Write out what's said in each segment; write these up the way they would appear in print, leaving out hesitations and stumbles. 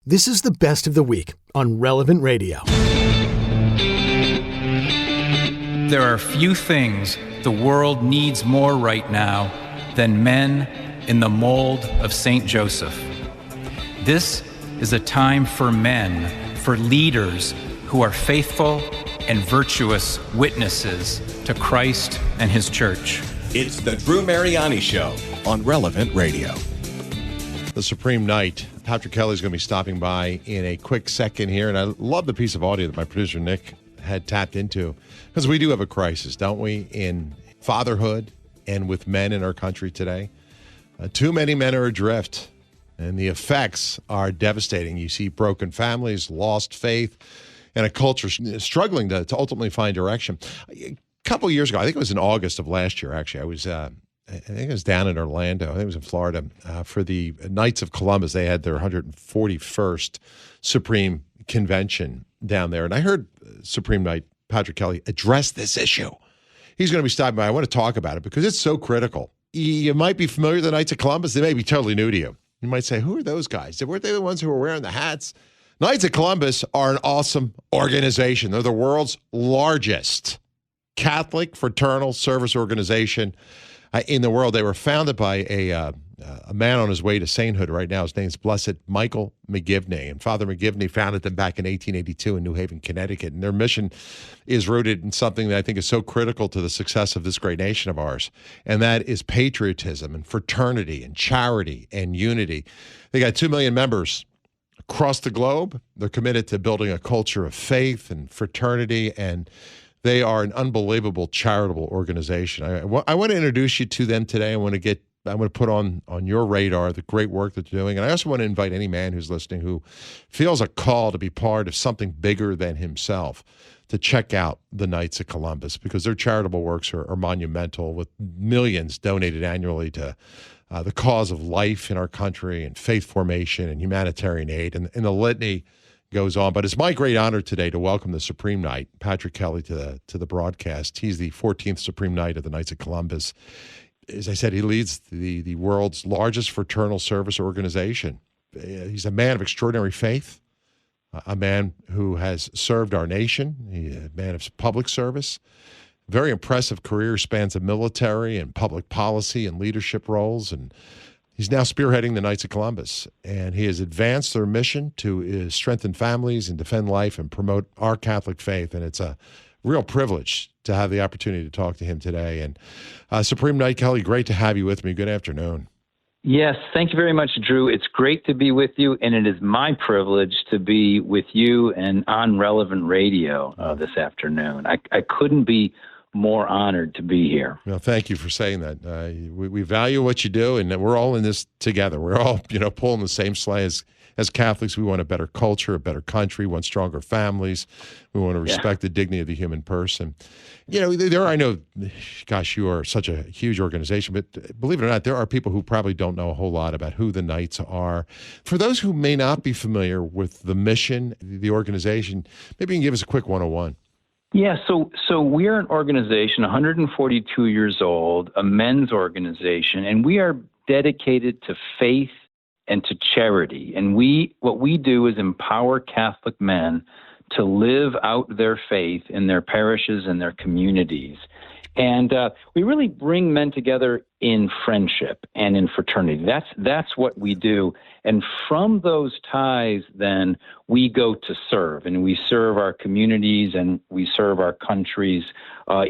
This is the best of the week on Relevant Radio. There are few things the world needs more right now than men in the mold of St. Joseph. This is a time for men, for leaders who are faithful and virtuous witnesses to Christ and His church. It's the Drew Mariani Show on Relevant Radio. The Supreme Knight. Patrick Kelly's going to be stopping by in a quick second here, and I love the piece of audio that my producer Nick had tapped into, because we do have a crisis, don't we, in fatherhood and with men in our country today. Too many men are adrift, and the effects are devastating. You see broken families, lost faith, and a culture struggling to ultimately find direction. A couple of years ago, I think it was in August of last year, actually, I think it was down in Orlando. I think it was in Florida for the Knights of Columbus. They had their 141st Supreme Convention down there. And I heard Supreme Knight Patrick Kelly address this issue. He's going to be stopping by. I want to talk about it because it's so critical. You might be familiar with the Knights of Columbus. They may be totally new to you. You might say, who are those guys? Weren't they the ones who were wearing the hats? Knights of Columbus are an awesome organization. They're the world's largest Catholic fraternal service organization in the world. They were founded by a man on his way to sainthood right now. His name's Blessed Michael McGivney. And Father McGivney founded them back in 1882 in New Haven, Connecticut. And their mission is rooted in something that I think is so critical to the success of this great nation of ours. And that is patriotism and fraternity and charity and unity. They got 2 million members across the globe. They're committed to building a culture of faith and fraternity, and they are an unbelievable charitable organization. I want to introduce you to them today. I want to put on your radar the great work that they're doing. And I also want to invite any man who's listening who feels a call to be part of something bigger than himself to check out the Knights of Columbus, because their charitable works are monumental, with millions donated annually to the cause of life in our country and faith formation and humanitarian aid. And the litany goes on. But it's my great honor today to welcome the Supreme Knight, Patrick Kelly, to the broadcast. He's the 14th Supreme Knight of the Knights of Columbus. As I said, he leads the world's largest fraternal service organization. He's a man of extraordinary faith, a man who has served our nation, a man of public service. Very impressive career, spans the military and public policy and leadership roles, and he's now spearheading the Knights of Columbus, and he has advanced their mission to strengthen families and defend life and promote our Catholic faith. And it's a real privilege to have the opportunity to talk to him today. And Supreme Knight Kelly, great to have you with me. Good afternoon. Yes, thank you very much, Drew. It's great to be with you, and it is my privilege to be with you and on Relevant Radio this afternoon. I couldn't be more honored to be here. Well, thank you for saying that. We value what you do, and we're all in this together. We're all, pulling the same sleigh as Catholics. We want a better culture, a better country, we want stronger families. We want to respect the dignity of the human person. I know, gosh, you are such a huge organization, but believe it or not, there are people who probably don't know a whole lot about who the Knights are. For those who may not be familiar with the mission, the organization, maybe you can give us a quick 101. Yeah, so we're an organization, 142 years old, a men's organization, and we are dedicated to faith and to charity. And what we do is empower Catholic men to live out their faith in their parishes and their communities. And we really bring men together in friendship and in fraternity. That's what we do. And from those ties, then, we go to serve. And we serve our communities and we serve our countries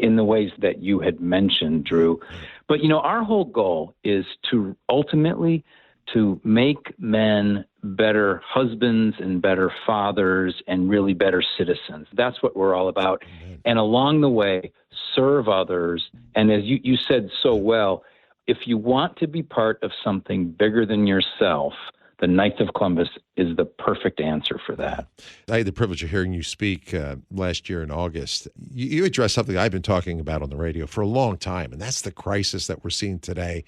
in the ways that you had mentioned, Drew. But, our whole goal is to ultimately to make men better husbands and better fathers and really better citizens. That's what we're all about. Amen. And along the way, serve others. And as you said so well, if you want to be part of something bigger than yourself, the Knights of Columbus is the perfect answer for that. I had the privilege of hearing you speak last year in August. You addressed something I've been talking about on the radio for a long time, and that's the crisis that we're seeing today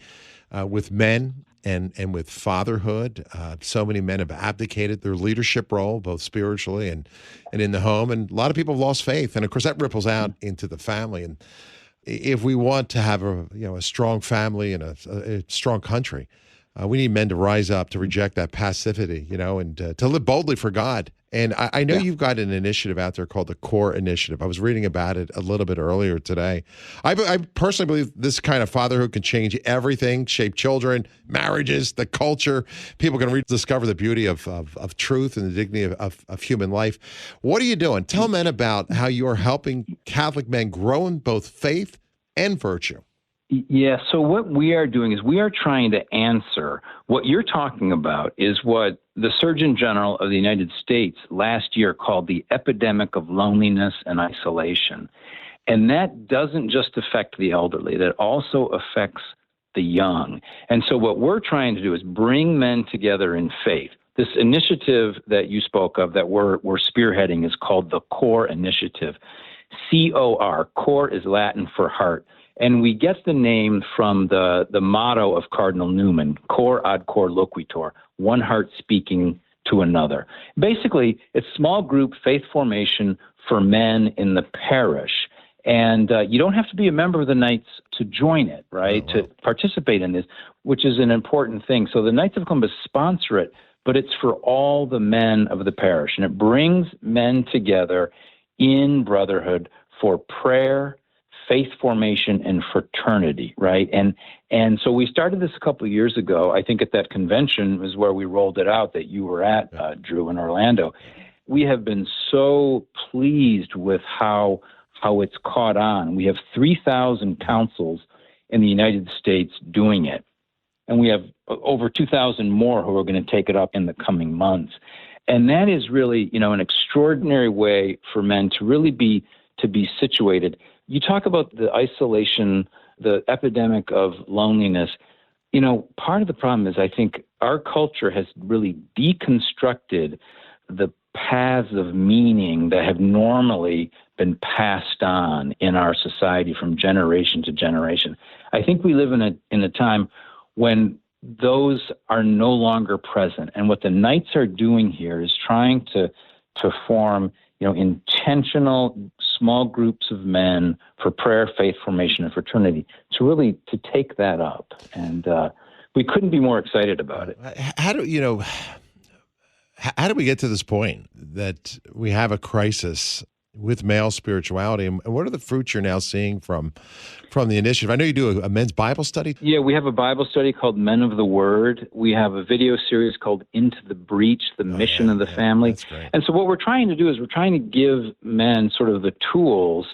with men and with fatherhood. So many men have abdicated their leadership role, both spiritually and in the home, and a lot of people have lost faith. And, of course, that ripples out into the family. And if we want to have a strong family and a strong country, We need men to rise up, to reject that passivity, and to live boldly for God. And I know you've got an initiative out there called the CORE Initiative. I was reading about it a little bit earlier today. I personally believe this kind of fatherhood can change everything, shape children, marriages, the culture. People can rediscover the beauty of truth and the dignity of human life. What are you doing? Tell men about how you are helping Catholic men grow in both faith and virtue. Yeah, so what we are doing is we are trying to answer what you're talking about is what the Surgeon General of the United States last year called the epidemic of loneliness and isolation. And that doesn't just affect the elderly, that also affects the young. And so what we're trying to do is bring men together in faith. This initiative that you spoke of that we're spearheading is called the CORE Initiative. COR, CORE is Latin for heart. And we get the name from the motto of Cardinal Newman, cor ad cor loquitur, one heart speaking to another. Basically, it's small group faith formation for men in the parish. And you don't have to be a member of the Knights to join it, right, to participate in this, which is an important thing. So the Knights of Columbus sponsor it, but it's for all the men of the parish. And it brings men together in brotherhood for prayer, faith formation, and fraternity, right? And so we started this a couple of years ago. I think at that convention was where we rolled it out that you were at, Drew, in Orlando. We have been so pleased with how it's caught on. We have 3,000 councils in the United States doing it. And we have over 2,000 more who are going to take it up in the coming months. And that is really, an extraordinary way for men to really be situated. You talk about the isolation, the epidemic of loneliness. Part of the problem is I think our culture has really deconstructed the paths of meaning that have normally been passed on in our society from generation to generation. I think we live in a time when those are no longer present. And what the Knights are doing here is trying to form intentional small groups of men for prayer, faith formation, and fraternity to take that up. And we couldn't be more excited about it. How do we get to this point that we have a crisis with male spirituality? And what are the fruits you're now seeing from the initiative? I know you do a men's Bible study. Yeah, we have a Bible study called Men of the Word. We have a video series called Into the Breach, the Mission of the Family. That's great. And so what we're trying to do is we're trying to give men sort of the tools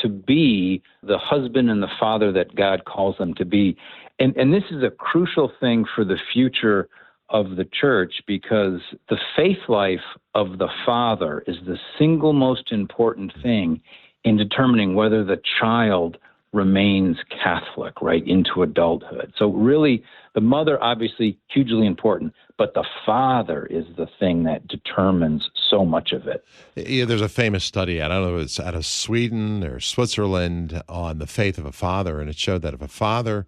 to be the husband and the father that God calls them to be. And this is a crucial thing for the future of the church, because the faith life of the father is the single most important thing in determining whether the child remains Catholic, right, into adulthood. So really, the mother, obviously, hugely important, but the father is the thing that determines so much of it. Yeah, there's a famous study, I don't know if it's out of Sweden or Switzerland, on the faith of a father, and it showed that if a father,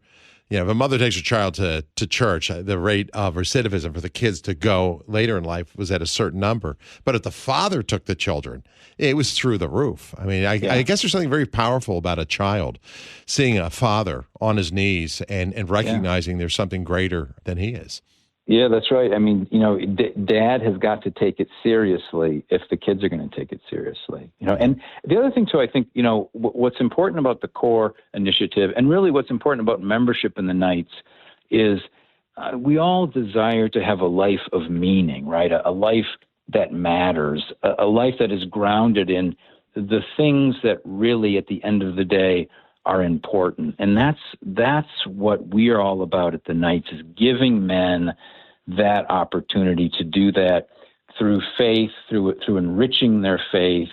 if a mother takes her child to church, the rate of recidivism for the kids to go later in life was at a certain number. But if the father took the children, it was through the roof. I mean, I guess there's something very powerful about a child seeing a father on his knees and recognizing there's something greater than he is. Yeah, that's right. I mean, dad has got to take it seriously if the kids are going to take it seriously. And the other thing, too, I think, what's important about the CORE Initiative, and really what's important about membership in the Knights, is we all desire to have a life of meaning, right? A life that matters, a life that is grounded in the things that really, at the end of the day, are important. And that's what we are all about at the Knights, is giving men that opportunity to do that through faith, through enriching their faith,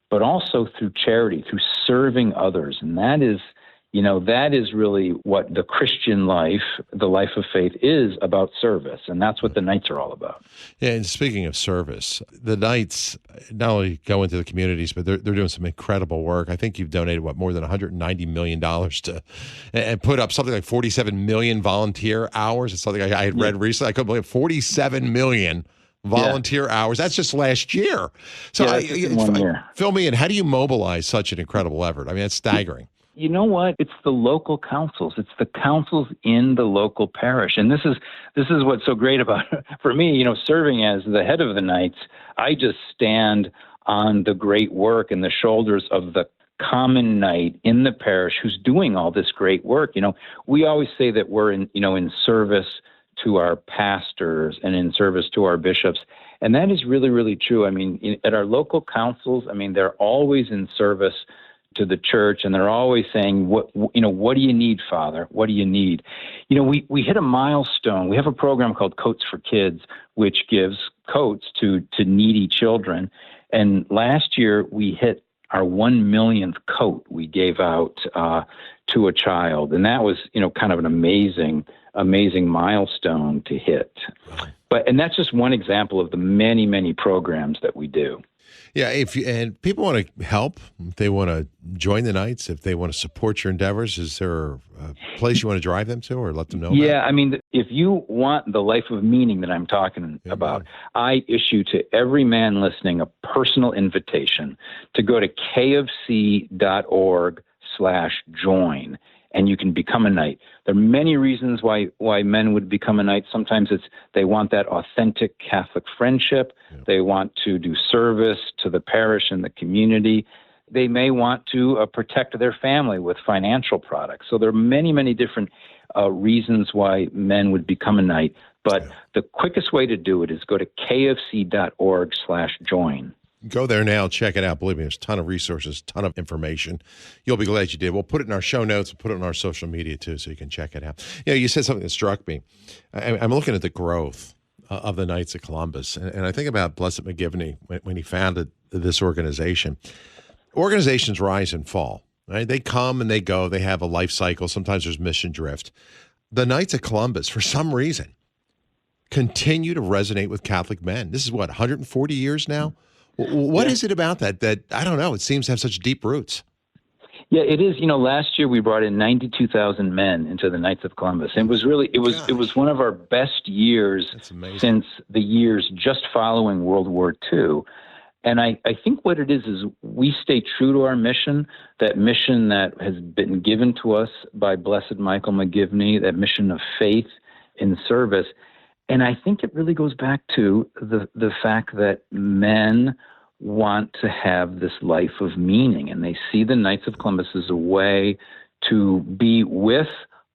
but also through charity, through serving others. And that is really what the Christian life, the life of faith, is about: service. And that's what the Knights are all about. Yeah, and speaking of service, the Knights not only go into the communities, but they're doing some incredible work. I think you've donated, more than $190 million to, and put up something like 47 million volunteer hours. It's something I had read recently. I couldn't believe it. 47 million volunteer hours. That's just last year. So 1 year. Fill me in. How do you mobilize such an incredible effort? I mean, it's staggering. You know what? It's the local councils. It's the councils in the local parish. And this is what's so great about for me, serving as the head of the Knights. I just stand on the great work and the shoulders of the common knight in the parish who's doing all this great work. We always say that we're in service to our pastors and in service to our bishops. And that is really, really true. I mean, at our local councils, they're always in service to the church, and they're always saying, what do you need, Father? What do you need? We hit a milestone. We have a program called Coats for Kids, which gives coats to needy children. And last year we hit our 1 millionth coat we gave out to a child. And that was, kind of an amazing milestone to hit. And that's just one example of the many, many programs that we do. Yeah, and people want to help, if they want to join the Knights, if they want to support your endeavors, is there a place you want to drive them to or let them know Yeah, about? If you want the life of meaning that I'm talking about, I issue to every man listening a personal invitation to go to kfc.org/join, and you can become a Knight. There are many reasons why men would become a Knight. Sometimes it's they want that authentic Catholic friendship. Yeah. They want to do service to the parish and the community. They may want to protect their family with financial products. So there are many, many different reasons why men would become a Knight. But the quickest way to do it is go to kfc.org/join. Go there now, check it out. Believe me, there's a ton of resources, ton of information. You'll be glad you did. We'll put it in our show notes. We'll put it on our social media, too, so you can check it out. You said something that struck me. I'm looking at the growth of the Knights of Columbus, and I think about Blessed McGivney when he founded this organization. Organizations rise and fall, right? They come and they go. They have a life cycle. Sometimes there's mission drift. The Knights of Columbus, for some reason, continue to resonate with Catholic men. This is, 140 years now? What is it about that I don't know, it seems to have such deep roots? Yeah, it is. Last year we brought in 92,000 men into the Knights of Columbus. And it was one of our best years since the years just following World War II. And I think what it is we stay true to our mission, that mission that has been given to us by Blessed Michael McGivney, that mission of faith in service. And I think it really goes back to the fact that men want to have this life of meaning, and they see the Knights of Columbus as a way to be with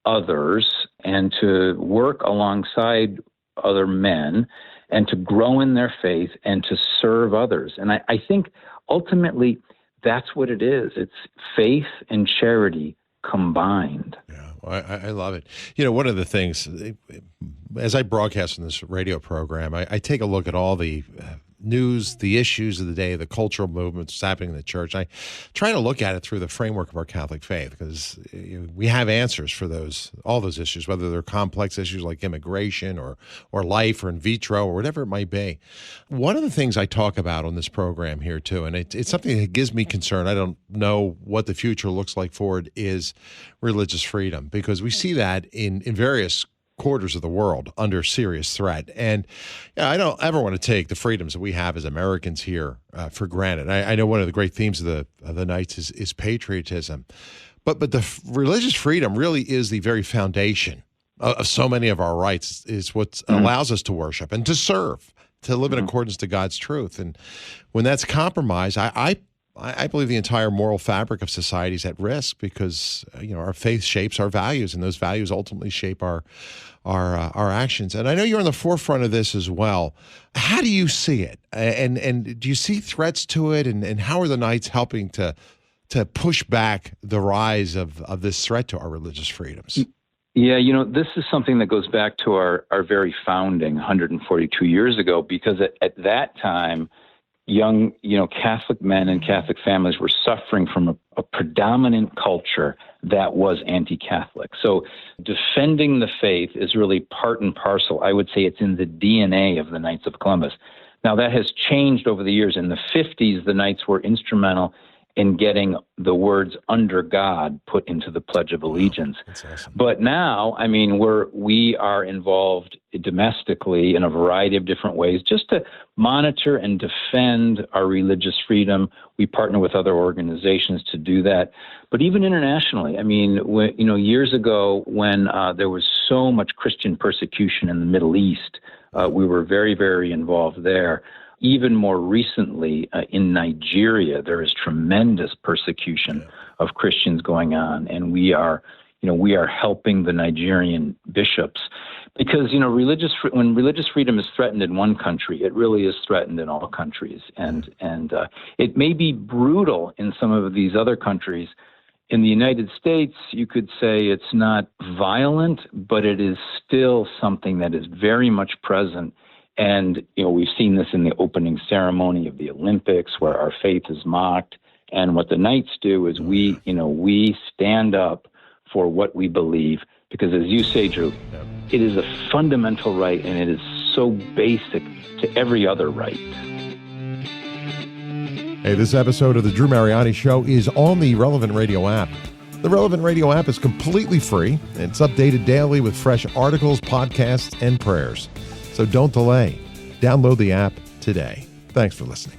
others and to work alongside other men and to grow in their faith and to serve others. And I think ultimately that's what it is. It's faith and charity combined. Yeah, I love it. One of the things, as I broadcast on this radio program, I take a look at all the news, the issues of the day, the cultural movements happening in the church. I try to look at it through the framework of our Catholic faith, because we have answers for all those issues, whether they're complex issues like immigration or life or in vitro or whatever it might be. One of the things I talk about on this program here too, and it's something that gives me concern, I don't know what the future looks like for it, is religious freedom, because we see that in various quarters of the world under serious threat. And I don't ever want to take the freedoms that we have as Americans here for granted. I know one of the great themes of the Knights is patriotism, but the religious freedom really is the very foundation of so many of our rights. Is what allows us to worship and to serve, to live in accordance to God's truth. And when that's compromised, I believe the entire moral fabric of society is at risk, because our faith shapes our values, and those values ultimately shape our actions. And I know you're on the forefront of this as well. How do you see it? And do you see threats to it? And how are the Knights helping to push back the rise of this threat to our religious freedoms? Yeah, this is something that goes back to our very founding 142 years ago, because at that time, young, Catholic men and Catholic families were suffering from a predominant culture that was anti-Catholic. So defending the faith is really part and parcel. I would say it's in the DNA of the Knights of Columbus. Now, that has changed over the years. In the 50s, the Knights were instrumental in getting the words "under God" put into the Pledge of Allegiance. That's awesome. But now, I mean, we are involved domestically in a variety of different ways just to monitor and defend our religious freedom. We partner with other organizations to do that. But even internationally, I mean, years ago when there was so much Christian persecution in the Middle East, we were very, very involved there. Even more recently, in Nigeria, there is tremendous persecution of Christians going on, and we are helping the Nigerian bishops because when religious freedom is threatened in one country, it really is threatened in all countries, and it may be brutal in some of these other countries. In the United States, you could say it's not violent, but it is still something that is very much present. And, we've seen this in the opening ceremony of the Olympics where our faith is mocked. And what the Knights do is we stand up for what we believe, because as you say, Drew, it is a fundamental right and it is so basic to every other right. Hey, this episode of the Drew Mariani Show is on the Relevant Radio app. The Relevant Radio app is completely free. It's updated daily with fresh articles, podcasts, and prayers. So don't delay. Download the app today. Thanks for listening.